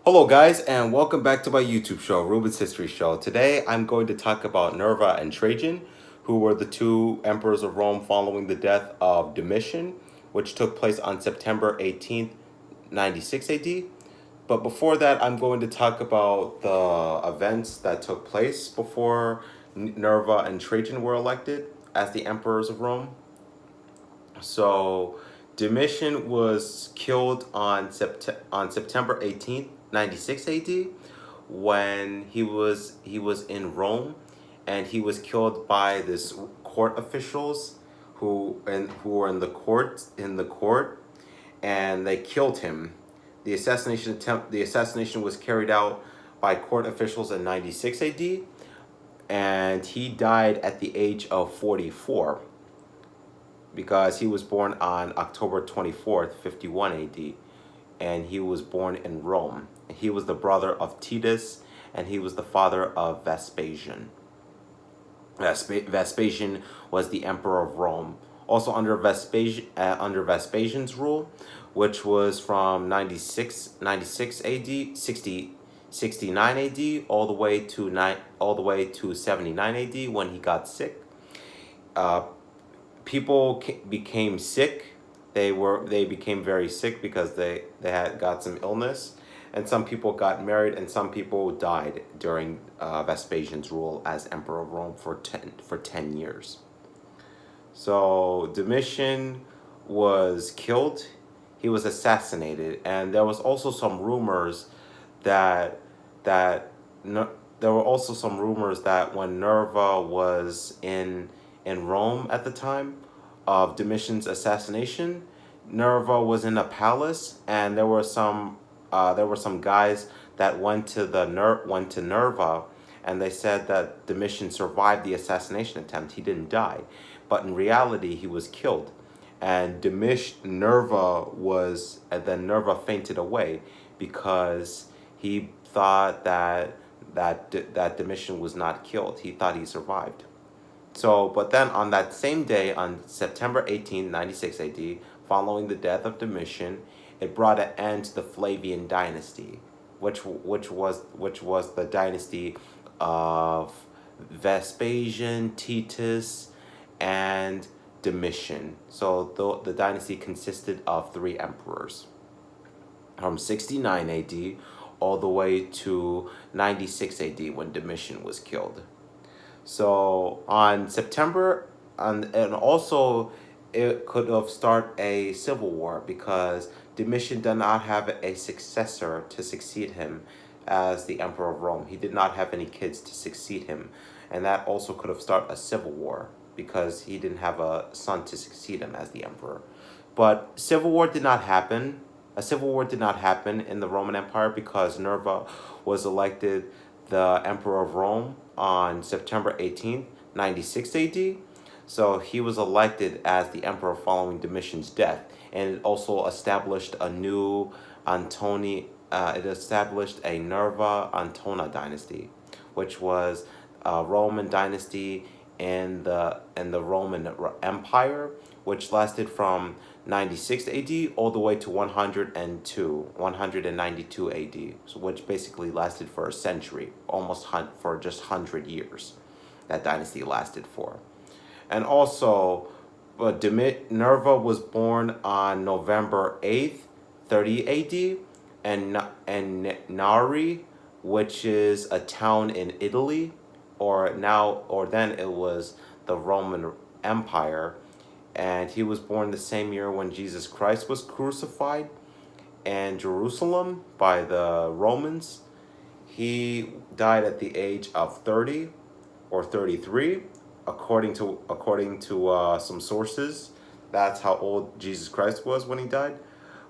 Hello, guys, and welcome back to my YouTube show, Ruben's History Show. Today, I'm going to talk about Nerva and Trajan, who were the two emperors of Rome following the death of Domitian, which took place on September 18th, 96 AD. But before that, I'm going to talk about the events that took place before Nerva and Trajan were elected as the emperors of Rome. So, Domitian was killed on September 18th, 96 AD, when he was in Rome, and he was killed by this court officials who were in the court, and they killed him. The assassination was carried out by court officials in 96 AD, and he died at the age of 44 because he was born on October 24th, 51 AD, and he was born in Rome. He was the brother of Titus, and he was the father of Vespasian. Vespasian was the emperor of Rome. Also under Vespasian's rule, which was from 96 AD, 69 AD, all the way to 79 AD when he got sick. Uh, People became sick. They became very sick because they had got some illness, and some people got married, and some people died during Vespasian's rule as emperor of Rome for 10 years. So Domitian was killed. He was assassinated, and there was also some rumors that that there were also some rumors that when Nerva was in Rome at the time of Domitian's assassination, Nerva was in a palace, and there were some guys that went to Nerva, and they said that Domitian survived the assassination attempt. He didn't die, but in reality, he was killed. And Nerva fainted away because he thought that Domitian was not killed. He thought he survived. So, but then on that same day, on September 18th, 96 AD, following the death of Domitian, it brought an end to the Flavian dynasty, which was the dynasty of Vespasian, Titus, and Domitian. So the dynasty consisted of three emperors from 69 AD all the way to 96 AD when Domitian was killed. So on September, and also it could have started a civil war because Domitian did not have a successor to succeed him as the emperor of Rome. He did not have any kids to succeed him, and that also could have started a civil war because he didn't have a son to succeed him as the emperor. But civil war did not happen. A civil war did not happen in the Roman Empire because Nerva was elected the emperor of Rome on September 18th, 96 AD. So he was elected as the emperor following Domitian's death, and it also established a new Antoni. It established a Nerva-Antonine Dynasty, which was a Roman dynasty in the Roman Empire, which lasted from 96 AD all the way to 192 AD, which basically lasted for a century, almost for just 100 years. That dynasty lasted for. And also, Nerva was born on November 8th, 30 AD, and Nari, which is a town in Italy, or then it was the Roman Empire, and he was born the same year when Jesus Christ was crucified in Jerusalem by the Romans. He died at the age of 30 or 33, according to some sources. That's how old Jesus Christ was when he died.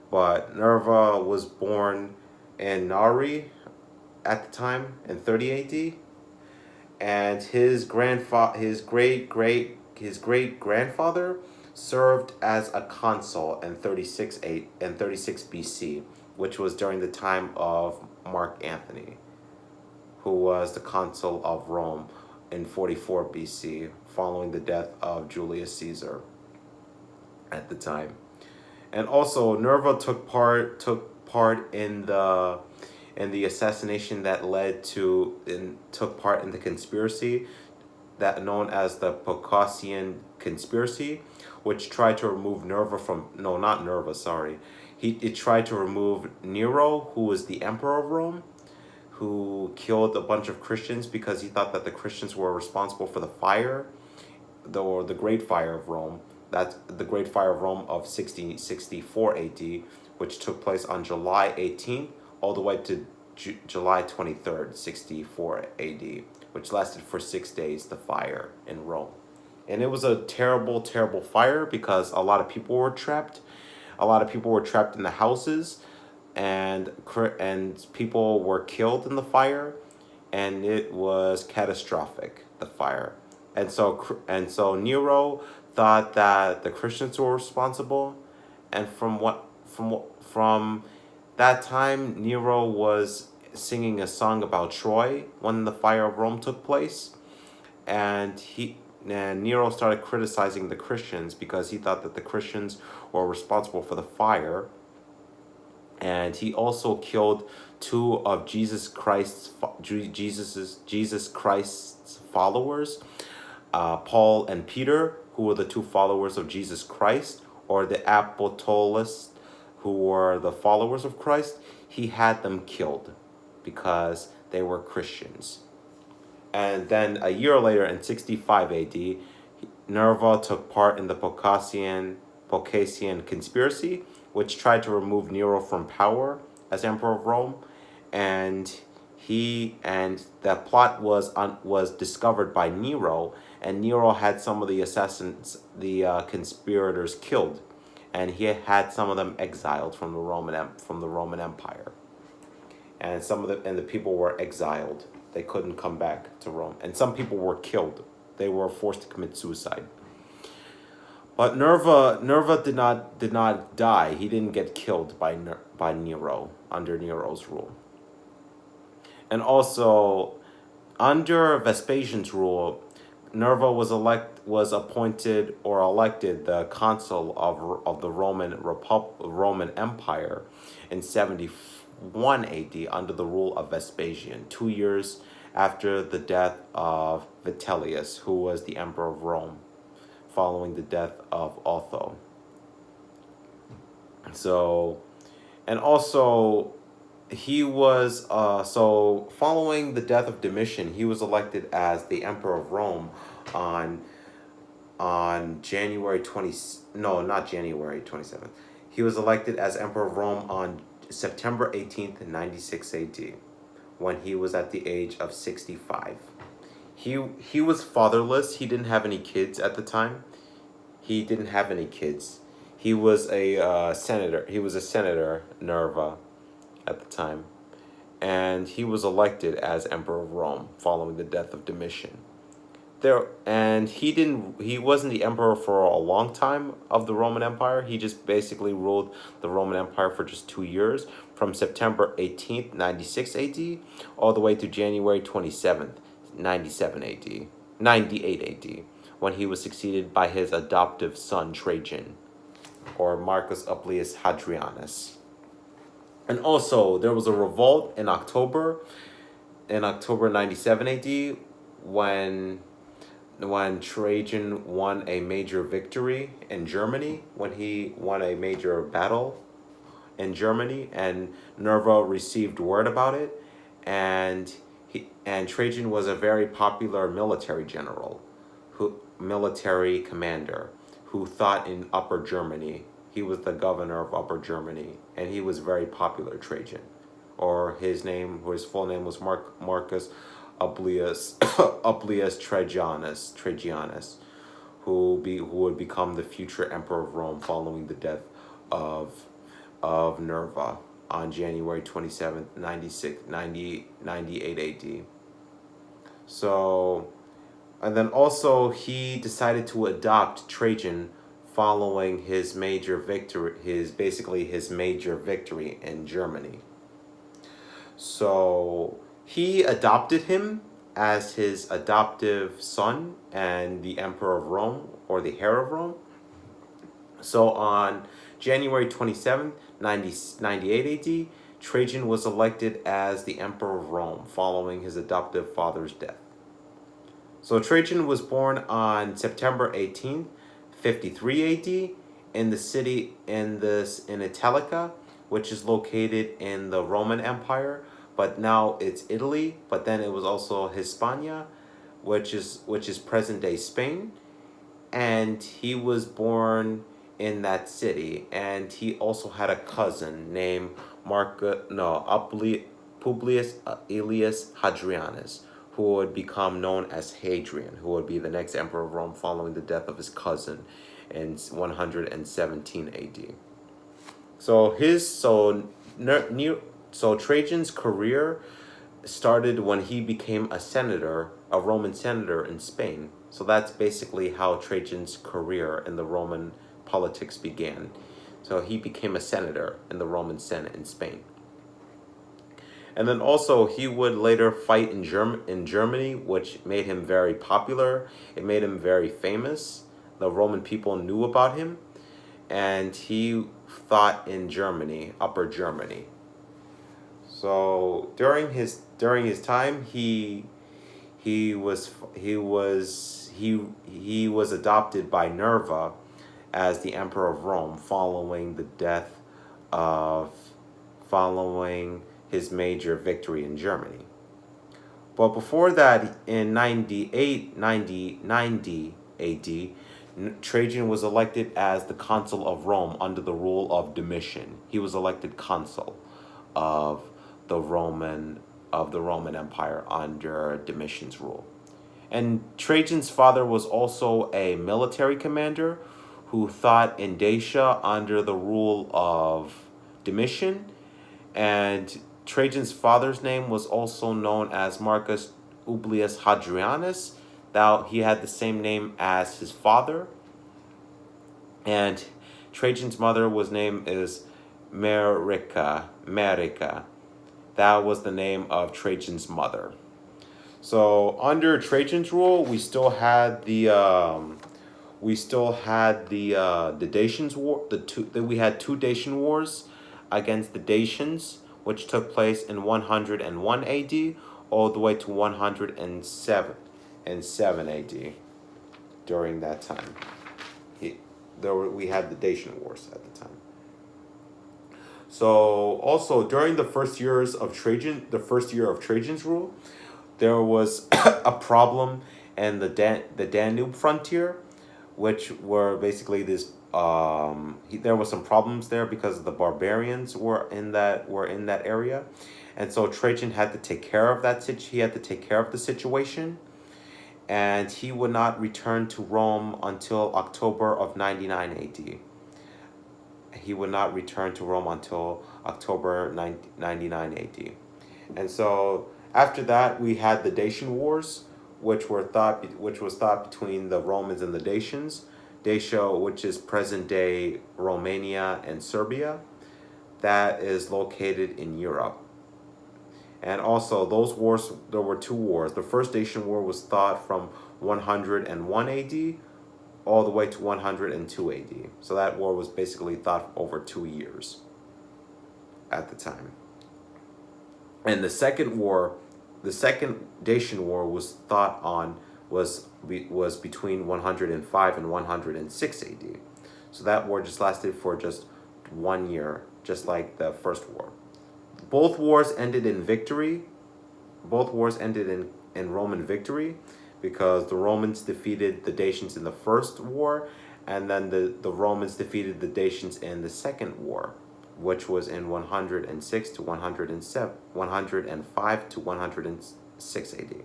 But Nerva was born in Nari at the time in 30 AD, and his great grandfather served as a consul in 36 BC, which was during the time of Mark Antony, who was the consul of Rome in 44 BC, following the death of Julius Caesar at the time. And also Nerva took part in in the assassination that led to and took part in the conspiracy that known as the Pocasian conspiracy, which tried to remove Nerva from no, not Nerva, sorry. It tried to remove Nero, who was the emperor of Rome, who killed a bunch of Christians because he thought that the Christians were responsible for the fire, or the Great Fire of Rome. That's the Great Fire of Rome of 64 AD, which took place on July 18th all the way to July 23rd, 64 AD, which lasted for 6 days, the fire in Rome. And it was a terrible, terrible fire because a lot of people were trapped. A lot of people were trapped in the houses, and people were killed in the fire, and it was catastrophic, the fire. And so Nero thought that the Christians were responsible, and from that time, Nero was singing a song about Troy when the fire of Rome took place, and Nero started criticizing the Christians because he thought that the Christians were responsible for the fire, and he also killed two of Jesus Christ's followers, Paul and Peter, who were the two followers of Jesus Christ, or the Apostolists, who were the followers of Christ. He had them killed because they were Christians. And then a year later, in 65 AD, Nerva took part in the Pocasian conspiracy, which tried to remove Nero from power as emperor of Rome, and the plot was discovered by Nero, and Nero had some of the conspirators killed, and he had some of them exiled from the Roman Empire, and the people were exiled. They couldn't come back to Rome, and some people were killed. They were forced to commit suicide. But Nerva did not die. He didn't get killed by Nero under Nero's rule. And also, under Vespasian's rule, Nerva was elected the consul of the Roman Empire in 71 AD under the rule of Vespasian, 2 years after the death of Vitellius, who was the emperor of Rome, following the death of Otho. So, and also, he was following the death of Domitian, he was elected as the emperor of Rome on January 27th. He was elected as emperor of Rome on September 18th, 96 AD, when he was at the age of 65. He was fatherless. He didn't have any kids at the time. He didn't have any kids. He was a senator. He was a senator, Nerva, at the time, and he was elected as emperor of Rome following the death of Domitian. He wasn't the emperor for a long time of the Roman Empire. He just basically ruled the Roman Empire for just 2 years, from September 18th, 96 AD, all the way to January 27th, 98 AD, when he was succeeded by his adoptive son Trajan, or Marcus Appius Hadrianus. And also, there was a revolt in October 97 AD, when Trajan won a major victory in Germany, when he won a major battle in Germany, and Nerva received word about it, and Trajan was a very popular military commander, who fought in Upper Germany. He was the governor of Upper Germany, and he was very popular, Trajan. Or his full name was Marcus Appius Trajanus, who would become the future emperor of Rome following the death of Nerva on January 27th, 98 AD. So, and then also he decided to adopt Trajan following his major victory in Germany. So he adopted him as his adoptive son and the emperor of Rome, or the heir of Rome. So on January 27th, 98 AD, Trajan was elected as the emperor of Rome following his adoptive father's death. So Trajan was born on September 18th, 53 AD in the city in Italica, which is located in the Roman Empire, but now it's Italy, but then it was also Hispania, which is present-day Spain, and he was born in that city, and he also had a cousin named Publius Aelius Hadrianus, who would become known as Hadrian, who would be the next emperor of Rome following the death of his cousin in 117 AD. So Trajan's career started when he became a Roman senator in Spain. So that's basically how Trajan's career in the Roman politics began. So he became a senator in the Roman Senate in Spain. And then also he would later fight in Germany, which made him very popular. It made him very famous. The Roman people knew about him, and he fought in Germany, Upper Germany. So during his time, he was adopted by Nerva as the emperor of Rome following his major victory in Germany. But before that, in 90 AD, Trajan was elected as the consul of Rome under the rule of Domitian. He was elected consul of the Roman Empire under Domitian's rule. And Trajan's father was also a military commander who fought in Dacia under the rule of Domitian, and Trajan's father's name was also known as Marcus Publius Hadrianus. Now he had the same name as his father, and Trajan's mother was named is Marica. That was the name of Trajan's mother. So under Trajan's rule, we still had the Dacians war. We had two Dacian wars against the Dacians, which took place in 101 AD all the way to 107 AD. During that time, we had the Dacian wars at the time. So also during the first year of Trajan's rule, there was a problem in the Danube frontier, which were basically this. There was some problems there because the barbarians were in that area, and so Trajan had to take care of that. He had to take care of the situation, and he would not return to Rome until October of 99 AD. He would not return to Rome until October 99 AD. And so after that, we had the Dacian Wars, which was thought between the Romans and the Dacians. Dacia, which is present-day Romania and Serbia, that is located in Europe. And also, those wars, there were two wars. The first Dacian War was thought from 101 AD all the way to 102 AD. So that war was basically thought over 2 years at the time. And the second Dacian War was was between 105 and 106 AD. So that war just lasted for just 1 year, just like the first war. Both wars ended in victory. Both wars ended in Roman victory, because the Romans defeated the Dacians in the first war, and then the Romans defeated the Dacians in the second war, which was in 106 to 107, 105 to 106 AD.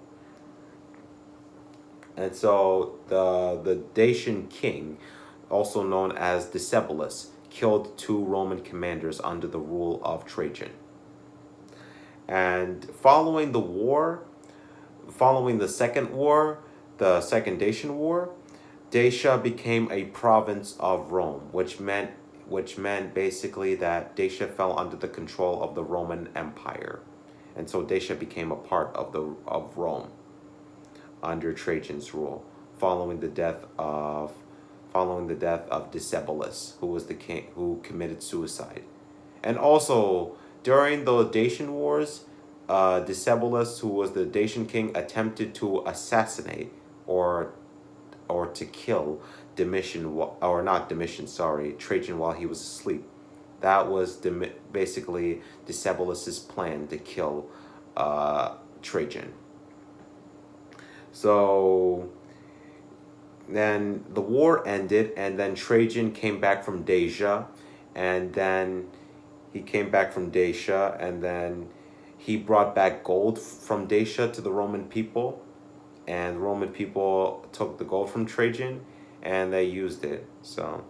And so the Dacian king, also known as Decebalus, killed 2 Roman commanders under the rule of Trajan. And following the second war, the Second Dacian War, Dacia became a province of Rome, which meant basically that Dacia fell under the control of the Roman Empire, and so Dacia became a part of Rome under Trajan's rule, following the death of Decebalus, who was the king who committed suicide. And also during the Dacian Wars, Decebalus, who was the Dacian king, attempted to assassinate or to kill Domitian, or not Domitian, sorry, Trajan while he was asleep. That was basically Decebalus's plan to kill Trajan. So then the war ended, and then Trajan came back from Dacia, and then he came back from Dacia, and then he brought back gold from Dacia to the Roman people, and the Roman people took the gold from Trajan, and they used it. So,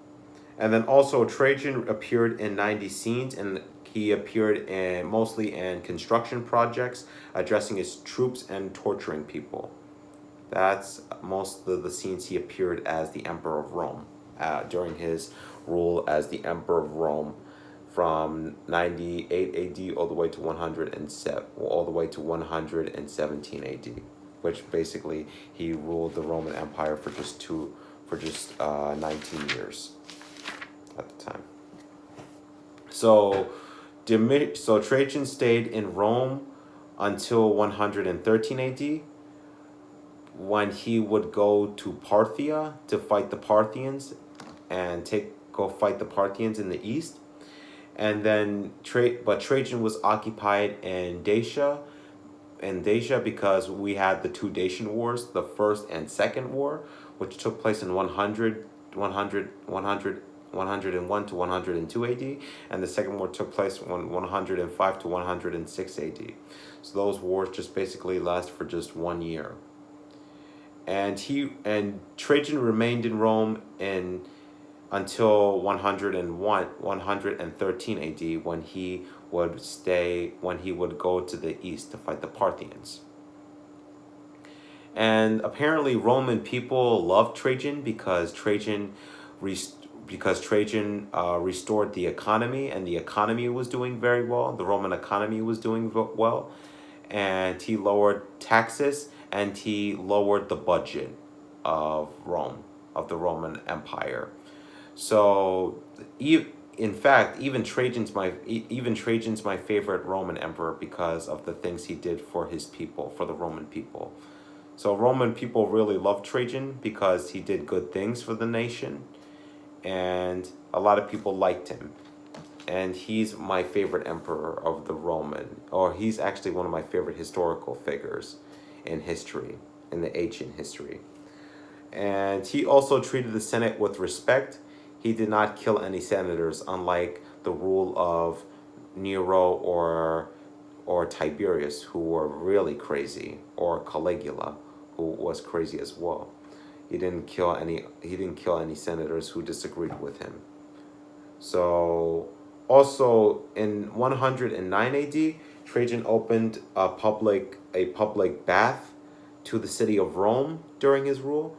and then also Trajan appeared in 90 scenes, and he appeared mostly in construction projects, addressing his troops and torturing people. That's most of the scenes he appeared as the Emperor of Rome during his rule as the Emperor of Rome from 98 AD all the way to 107, all the way to 117 AD, which basically he ruled the Roman Empire for just 19 years at the time. So Trajan stayed in Rome until 113 AD, when he would go to Parthia to fight the Parthians and go fight the Parthians in the east. And then but Trajan was occupied in Dacia because we had the two Dacian wars, the first and second war, which took place in 101 to 102 AD, and the second war took place from 105 to 106 AD. So those wars just basically last for just 1 year. And Trajan remained in Rome until 113 AD, when he would go to the east to fight the Parthians. And apparently Roman people loved Trajan because Trajan restored the economy, and the economy was doing very well. The Roman economy was doing well, and he lowered taxes, and he lowered the budget of Rome, of the Roman Empire. So, in fact, even Trajan's my favorite Roman emperor because of the things he did for his people, for the Roman people. So Roman people really loved Trajan because he did good things for the nation, and a lot of people liked him. And he's my favorite emperor of the Roman, or he's actually one of my favorite historical figures in history, in the ancient history. And he also treated the Senate with respect. He did not kill any senators, unlike the rule of Nero or Tiberius, who were really crazy, or Caligula, who was crazy as well. He didn't kill any senators who disagreed with him. So also in 109 AD, Trajan opened a public bath to the city of Rome during his rule,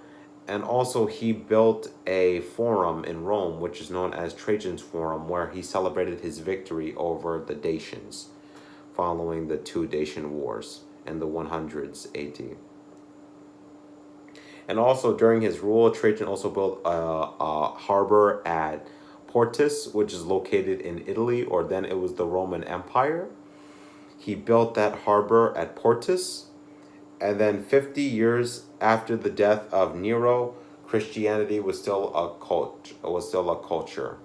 and also he built a forum in Rome, which is known as Trajan's Forum, where he celebrated his victory over the Dacians following the two Dacian wars in the 100s AD. And also during his rule, Trajan also built a harbor at Portus, which is located in Italy, or then it was the Roman Empire. He built that harbor at Portus, and then 50 years after the death of Nero, Christianity was still a culture,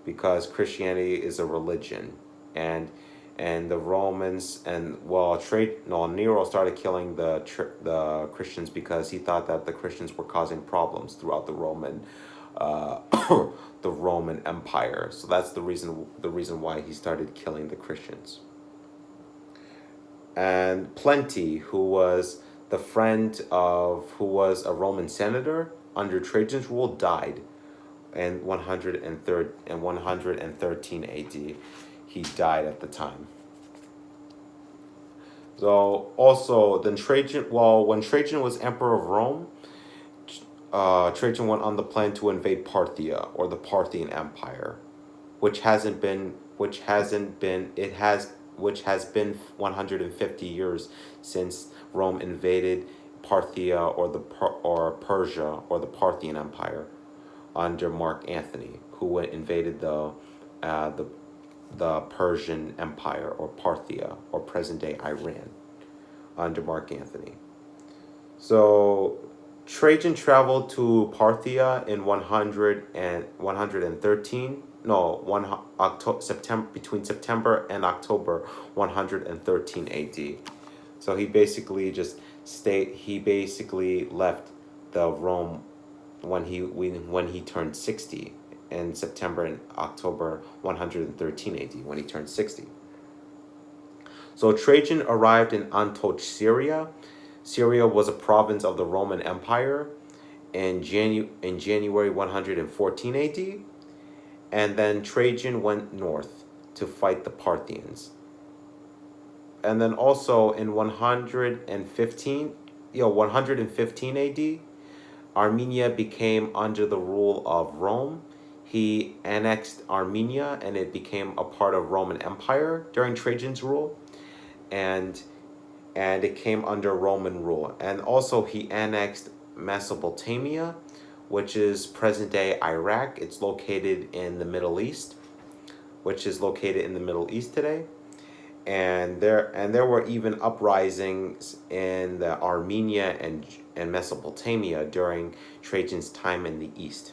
because Christianity is a religion, and the Romans Nero started killing the Christians because he thought that the Christians were causing problems throughout the Roman Empire. So that's the reason why he started killing the Christians. And Plenty, who was a Roman senator under Trajan's rule, died in 113 AD. He died at the time. So also then when Trajan was emperor of Rome, Trajan went on the plan to invade Parthia, or the Parthian Empire, which has been 150 years since Rome invaded Parthia, or Persia, or the Parthian Empire under Mark Antony, who invaded the the Persian Empire, or Parthia, or present-day Iran, under Mark Antony. So Trajan traveled to Parthia in 113, no, September, between September and October 113 AD. So he basically left the Rome when he turned 60 in September and October 113 AD, when he turned 60. So Trajan arrived in Antioch, Syria. Syria was a province of the Roman Empire in January 114 AD, and then Trajan went north to fight the Parthians. And then also in 115 AD, Armenia became under the rule of Rome. He annexed Armenia, and it became a part of Roman Empire during Trajan's rule, and it came under Roman rule. And also he annexed Mesopotamia, which is present-day Iraq. It's located in the Middle East, today. And there were even uprisings in the Armenia and Mesopotamia during Trajan's time in the East,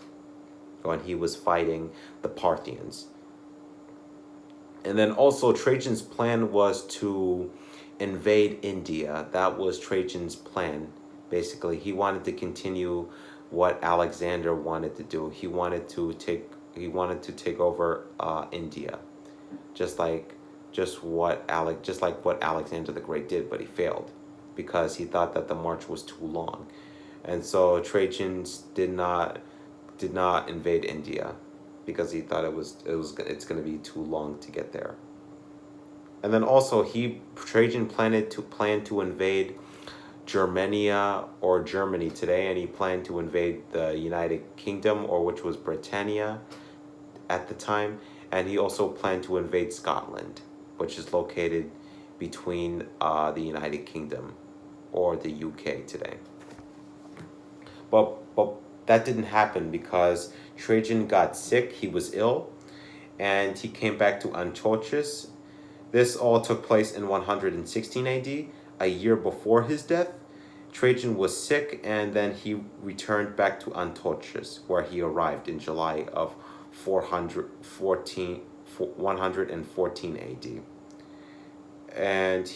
when he was fighting the Parthians. And then also Trajan's plan was to invade India. That was Trajan's plan. Basically, he wanted to continue what Alexander wanted to do. He wanted to take over India, just like what Alexander the Great did, but he failed because he thought that the march was too long. And so Trajan did not invade India because he thought it's going to be too long to get there. And then also Trajan planned to invade Germania, or Germany today, and he planned to invade the United Kingdom, or which was Britannia at the time, and he also planned to invade Scotland, which is located between the United Kingdom or the UK today. But that didn't happen because Trajan got sick. He was ill, and he came back to Antiochus. This all took place in 116 AD, a year before his death. Trajan was sick, and then he returned back to Antiochus, where he arrived in July of 114 AD. And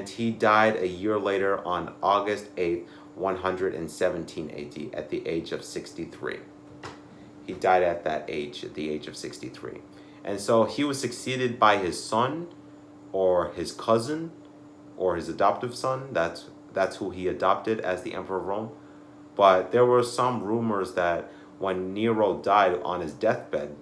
he died a year later on August 8th, 117 AD, at the age of 63. He died at that age, at the age of 63. And so he was succeeded by his son, or his cousin, or his adoptive son. That's who he adopted as the Emperor of Rome. But there were some rumors that when Nero died on his deathbed,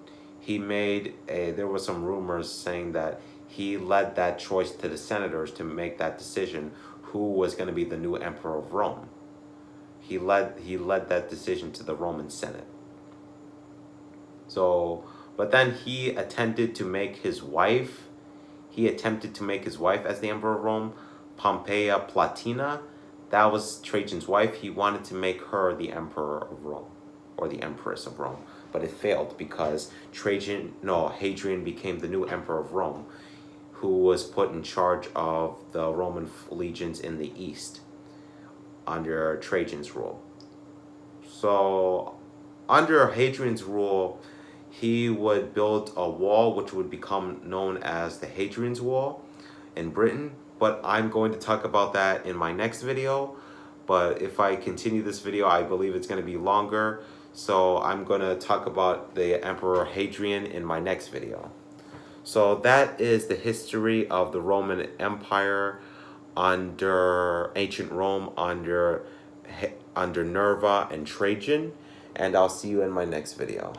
there were some rumors saying that he led that choice to the senators to make that decision who was going to be the new Emperor of Rome. He led that decision to the Roman Senate. So, but then he attempted to make his wife as the Emperor of Rome, Pompeia Platina. That was Trajan's wife. He wanted to make her the Emperor of Rome, or the Empress of Rome, but it failed because Hadrian became the new Emperor of Rome, who was put in charge of the Roman legions in the east under Trajan's rule. So under Hadrian's rule, he would build a wall which would become known as the Hadrian's Wall in Britain, but I'm going to talk about that in my next video. But if I continue this video, I believe it's going to be longer, so I'm going to talk about the Emperor Hadrian in my next video. So that is the history of the Roman Empire under ancient Rome, under Nerva and Trajan, and I'll see you in my next video.